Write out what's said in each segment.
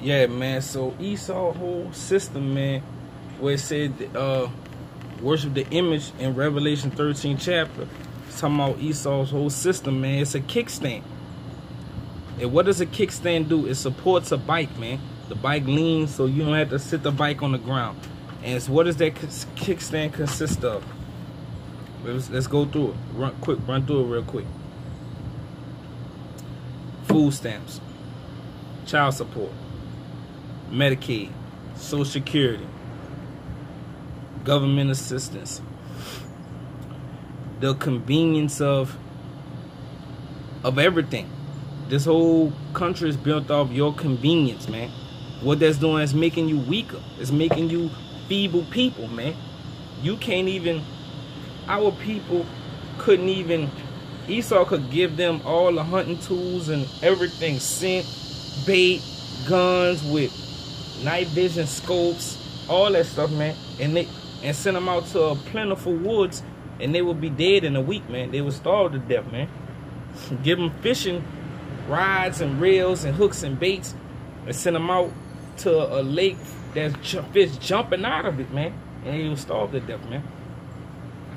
Yeah, man. So Esau whole system, man, where it said worship the image in Revelation 13 chapter. It's talking about Esau's whole system, man. It's a kickstand. And what does a kickstand do? It supports a bike, man. The bike leans so you don't have to sit the bike on the ground. And what does that kickstand consist of? Let's go through it. Run through it real quick. Food stamps, child support, Medicaid, Social Security, government assistance, the convenience of everything. This whole country is built off your convenience, man. What that's doing is making you weaker. It's making you feeble people, man. You can't even, our people couldn't even, Esau could give them all the hunting tools and everything, scent, bait, guns with night vision scopes, all that stuff, man. And send them out to a plentiful woods, and they would be dead in a week, man. They would starve to death, man. Give them fishing rods and reels and hooks and baits, and send them out to a lake that's fish jumping out of it, man, and they will starve to death, man.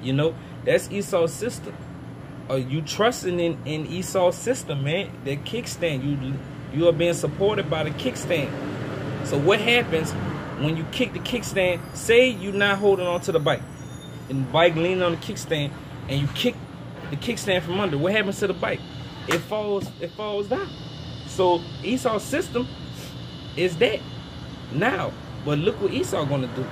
You know, that's Esau's system. Are you trusting in Esau's system, man? That kickstand, you are being supported by the kickstand. So what happens when you kick the kickstand? Say you're not holding on to the bike, and the bike leaning on the kickstand, and you kick the kickstand from under. What happens to the bike? It falls down. So Esau's system is that now. But look what Esau gonna do.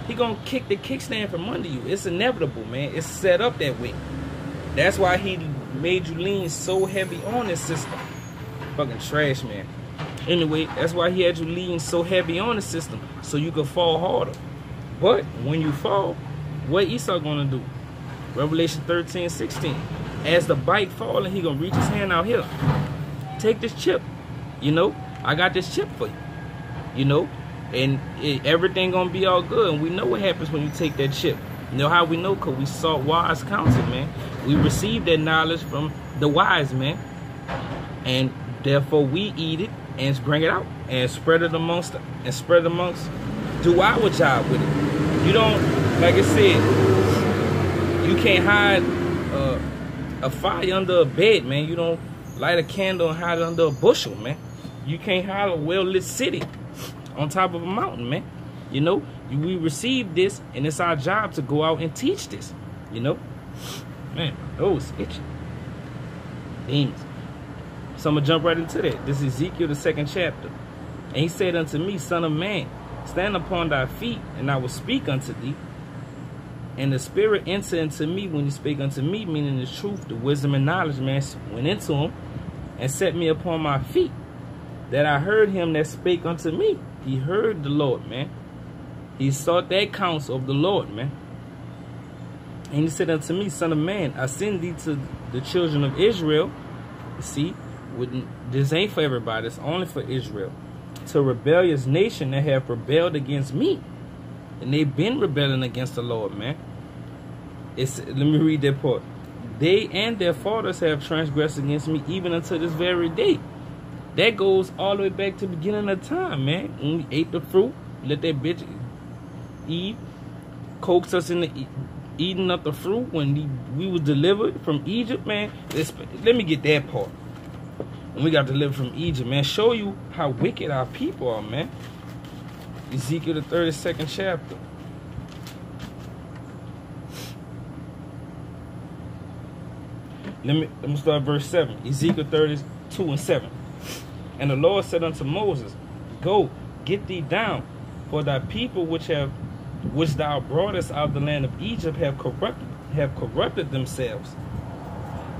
He gonna kick the kickstand from under you. It's inevitable, man. It's set up that way. That's why he made you lean so heavy on this system. Fucking trash, man. Anyway, that's why he had you lean so heavy on the system, so you could fall harder. But when you fall, what Esau gonna do? Revelation 13:16. As the bike falling, he gonna reach his hand out here. Take this chip. You know, I got this chip for you. You know, and everything gonna be all good. And we know what happens when you take that chip. You know how we know? Because we sought wise counsel, man. We received that knowledge from the wise, man. And therefore we eat it and bring it out and spread it amongst, do our job with it. You don't, like I said, you can't hide a fire under a bed, man. You don't light a candle and hide it under a bushel, man. You can't hide a well-lit city on top of a mountain, man. You know, we received this, and it's our job to go out and teach this, you know. Man, those itchy demons. So I'm gonna jump right into that. This is Ezekiel, the 2nd chapter. And he said unto me, Son of man, stand upon thy feet, and I will speak unto thee. And the Spirit entered into me when he spake unto me, meaning the truth, the wisdom and knowledge, man, went into him and set me upon my feet, that I heard him that spake unto me. He heard the Lord, man. He sought that counsel of the Lord, man. And he said unto me, Son of man, I send thee to the children of Israel. You see, this ain't for everybody. It's only for Israel. To a rebellious nation that have rebelled against me. And they've been rebelling against the Lord, man. Let me read that part. They and their fathers have transgressed against me even unto this very day. That goes all the way back to the beginning of time, man. When we ate the fruit, let that bitch Eve coaxed us into eating up the fruit when we were delivered from Egypt, man. Let me get that part. When we got delivered from Egypt, man. Show you how wicked our people are, man. Ezekiel, the 32nd chapter. Let me start verse 7. Ezekiel 32:7. And the Lord said unto Moses, Go, get thee down, for thy people which thou broughtest out of the land of Egypt have corrupted themselves.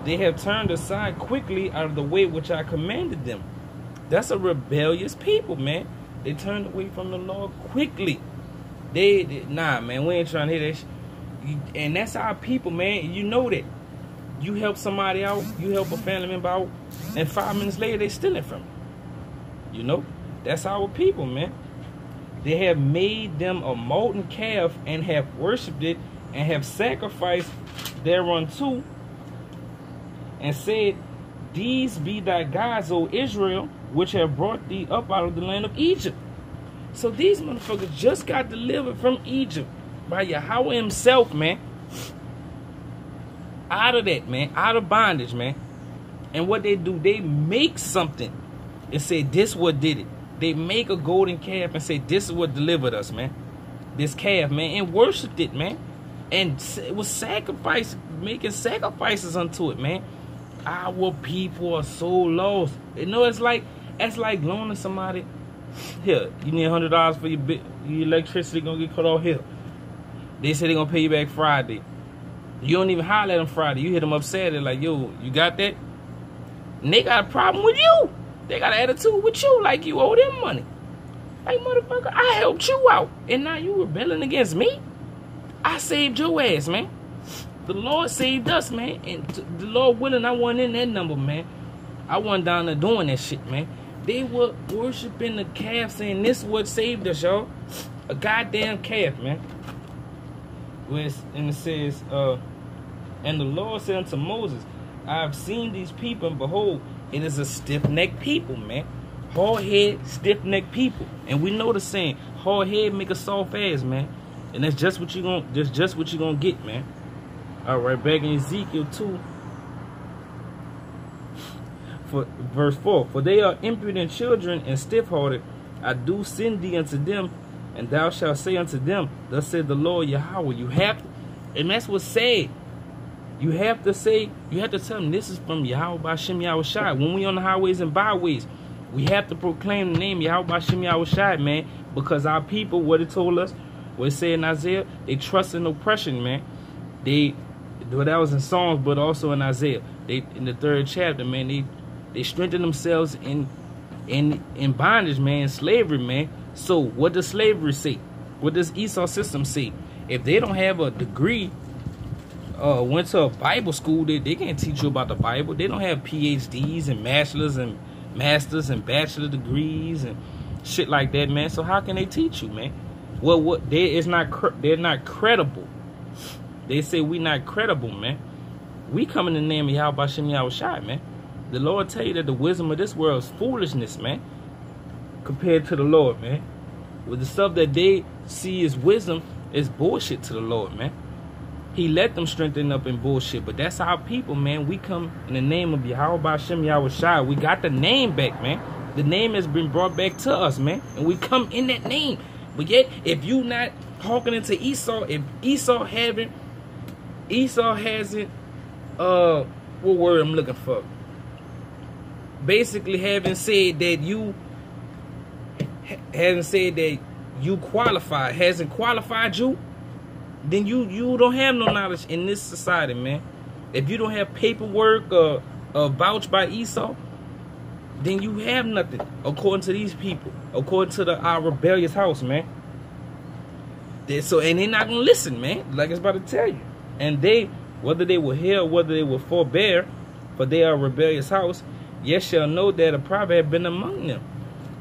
They have turned aside quickly out of the way which I commanded them. That's a rebellious people, man. They turned away from the Lord quickly. Nah, man, we ain't trying to hear that shit. And that's our people, man. You know that. You help somebody out, you help a family member out, and 5 minutes later they stealing from you. You know, that's our people, man. They have made them a molten calf and have worshipped it and have sacrificed thereunto and said, These be thy gods, O Israel. which have brought thee up out of the land of Egypt. So these motherfuckers just got delivered from Egypt by Yahweh himself, man. Out of that, man. Out of bondage, man. And what they do, they make something and say, this what did it. They make a golden calf and say, this is what delivered us, man. This calf, man. And worshiped it, man. And it was sacrifice, making sacrifices unto it, man. Our people are so lost. You know, it's like loaning somebody. Here, you need $100 for your electricity gonna get cut off here. They say they're gonna pay you back Friday. You don't even holler at them Friday. You hit them up Saturday like, yo, you got that? And they got a problem with you. They got an attitude with you like you owe them money. Like, motherfucker, I helped you out. And now you rebelling against me? I saved your ass, man. The Lord saved us, man. And the Lord willing, I wasn't in that number, man. I wasn't down there doing that shit, man. They were worshiping the calf, saying this is what saved us, y'all. A goddamn calf, man. And it says, and the Lord said unto Moses, I have seen these people, and behold, it is a stiff-necked people, man. Hard-head, stiff-necked people. And we know the saying, hard head make a soft ass, man. And that's just what you're gonna get, man. All right, back in Ezekiel 2, for verse 4. For they are impudent children and stiff-hearted. I do send thee unto them, and thou shalt say unto them, thus said the Lord Yahweh. You have to, and that's what's said. You have to say, you have to tell them this is from Yahweh B'Shem Yahweh Shai. When we on the highways and byways, we have to proclaim the name Yahweh B'Shem Yahweh Shai, man. Because our people, what it told us, what it said in Isaiah, they trust in oppression, man. Well, that was in Psalms, but also in Isaiah. They in the 3rd chapter, man, they strengthen themselves in bondage, man, slavery, man. So what does slavery say? What does Esau system say? If they don't have a degree, went to a Bible school, they can't teach you about the Bible. They don't have PhDs and masters and bachelor degrees and shit like that, man. So how can they teach you, man? Well, they're not credible. They say we not credible, man. We come in the name of Yahweh B'Shem Yahweh Shai, man. The Lord tell you that the wisdom of this world is foolishness, man, compared to the Lord, man. With the stuff that they see as wisdom is bullshit to the Lord, man. He let them strengthen up in bullshit, but that's our people, man. We come in the name of Yahweh B'Shem Yahweh Shai. We got the name back, man. The name has been brought back to us, man, and we come in that name. But yet, if you not talking into Esau, if Esau hasn't, what word I'm looking for? Basically, hasn't said that you qualified, hasn't qualified you, then you don't have no knowledge in this society, man. If you don't have paperwork or vouched by Esau, then you have nothing, according to these people, according to our rebellious house, man. And they're not gonna listen, man, like it's about to tell you. And they, whether they will hear or whether they will forbear, for they are a rebellious house, yet shall know that a prophet have been among them.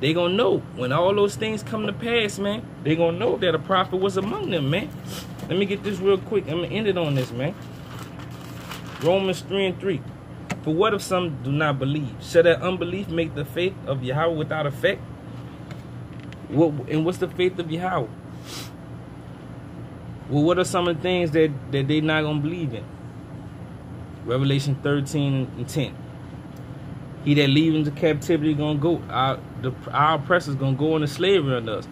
They gonna know when all those things come to pass, man. They gonna know that a prophet was among them, man. Let me get this real quick. I'm gonna end it on this, man. Romans 3:3. For what if some do not believe? Shall that unbelief make the faith of Yahweh without effect? And what's the faith of Yahweh? Well, what are some of the things that they not gonna believe in? Revelation 13:10. He that leaves into captivity gonna go. Our oppressors gonna go into slavery under us.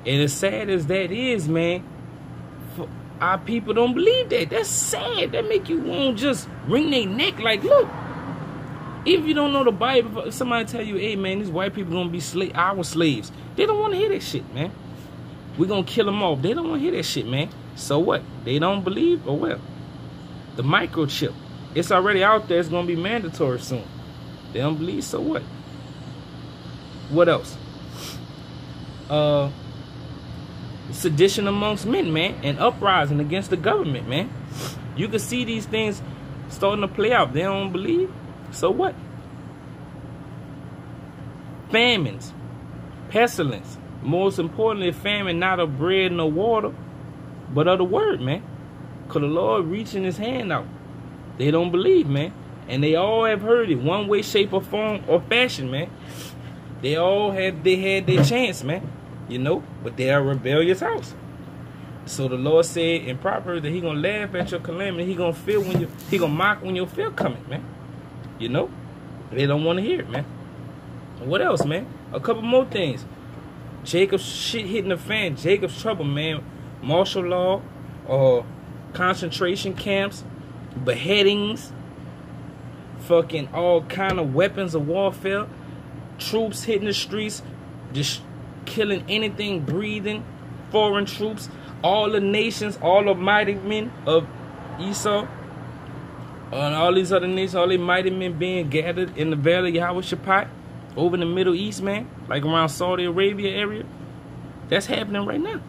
And as sad as that is, man, our people don't believe that. That's sad. That make you want to just wring their neck like, look. If you don't know the Bible, if somebody tell you, hey, man, these white people gonna be our slaves, they don't want to hear that shit, man. We're gonna kill them off. They don't want to hear that shit, man. So what? They don't believe? Or well, the microchip, it's already out there. It's gonna be mandatory soon. They don't believe, so what? What else? Sedition amongst men, man, and uprising against the government, man. You can see these things starting to play out. They don't believe, so what? Famines, pestilence. Most importantly, famine not of bread nor water, but of the word, man. Because the Lord reaching his hand out. They don't believe, man. And they all have heard it, one way, shape, or form, or fashion, man. They had their chance, man. You know, but they are a rebellious house. So the Lord said in Proverbs that He gonna laugh at your calamity. He gonna mock when your fear coming, man. You know, they don't want to hear it, man. What else, man? A couple more things. Jacob's shit hitting the fan. Jacob's trouble, man. Martial law, concentration camps, beheadings, fucking all kind of weapons of warfare, troops hitting the streets, just killing anything breathing, foreign troops, all the nations, all the mighty men of Esau, and all these other nations, all the mighty men being gathered in the valley of Yahweh over in the Middle East, man, like around Saudi Arabia area. That's happening right now.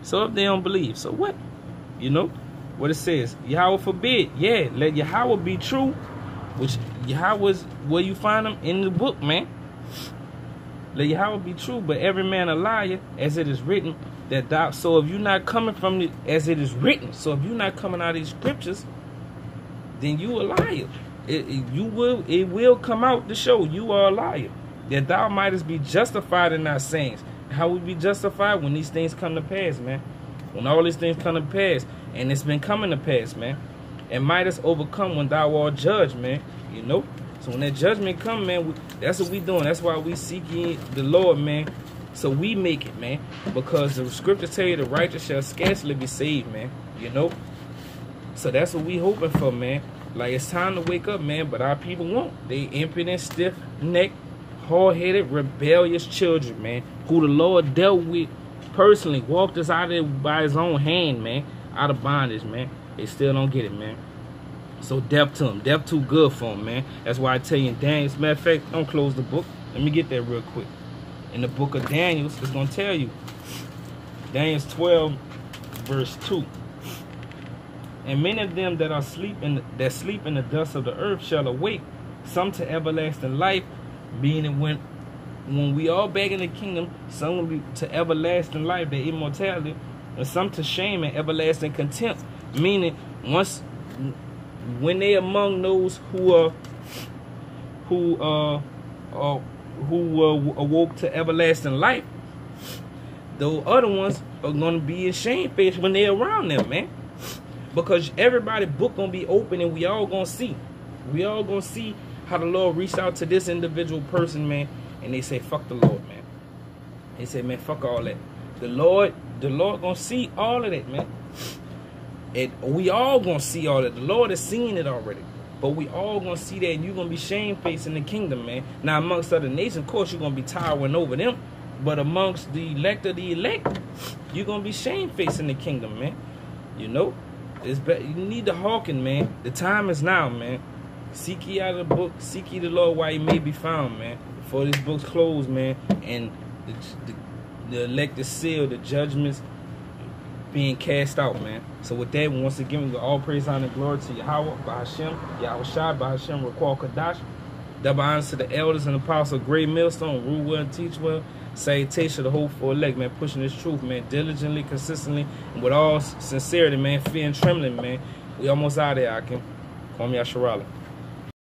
So if they don't believe, so what? You know what it says? Yahweh forbid. Yeah, let Yahweh be true, which Yahweh's where you find them in the book, man. Let Yahweh be true, but every man a liar, as it is written. So if you're not coming from it as it is written, so if you're not coming out of these scriptures, then you a liar. It will come out to show you are a liar. That thou mightest be justified in thy sayings. How we be justified? When these things come to pass, man. When all these things come to pass, and it's been coming to pass, man. And mightest overcome when thou art judged, man. You know. So when that judgment come, man, that's what we doing. That's why we seeking the Lord, man. So we make it, man. Because the scriptures tell you the righteous shall scarcely be saved, man. You know. So that's what we hoping for, man. Like, it's time to wake up, man. But our people won't. They impudent, stiff-necked, hard-headed, rebellious children, man. Who the Lord dealt with personally. Walked us out of there by His own hand, man. Out of bondage, man. They still don't get it, man. So death to them. Death too good for them, man. That's why I tell you in Daniel. As a matter of fact, don't close the book. Let me get there real quick. In the book of Daniel, it's going to tell you. Daniel 12, verse 2. And many of them that sleep in the dust of the earth shall awake, some to everlasting life, meaning when we all back in the kingdom, some will be to everlasting life, their immortality, and some to shame and everlasting contempt, meaning when they among those who awoke to everlasting life, those other ones are gonna be in shamefaced when they're around them, man. Because everybody's book gonna be open and we all gonna see. We all gonna see how the Lord reached out to this individual person, man, and they say, fuck the Lord, man. They say, man, fuck all that. The Lord gonna see all of that, man. And we all gonna see all that. The Lord has seen it already. But we all gonna see that, and you're gonna be shamefaced in the kingdom, man. Now, amongst other nations, of course, you're gonna be towering over them. But amongst the elect of the elect, you're gonna be shamefaced in the kingdom, man. You know? You need to hearken, man. The time is now, man. Seek ye out of the book. Seek ye the Lord while He may be found, man. Before these books close, man. And the elected seal, the judgments being cast out, man. So with that, once again, we give all praise, honor, and glory to Yahweh, Bahashem, Yahweh Shai, Bahashem, Raquel Kadash. Double honors to the elders and apostles, great millstone, rule well and teach well. Salutation to the hope for elect, man, pushing this truth, man, diligently, consistently, and with all sincerity, man, fear and trembling, man. We almost out there, Akim. Call me Asherala.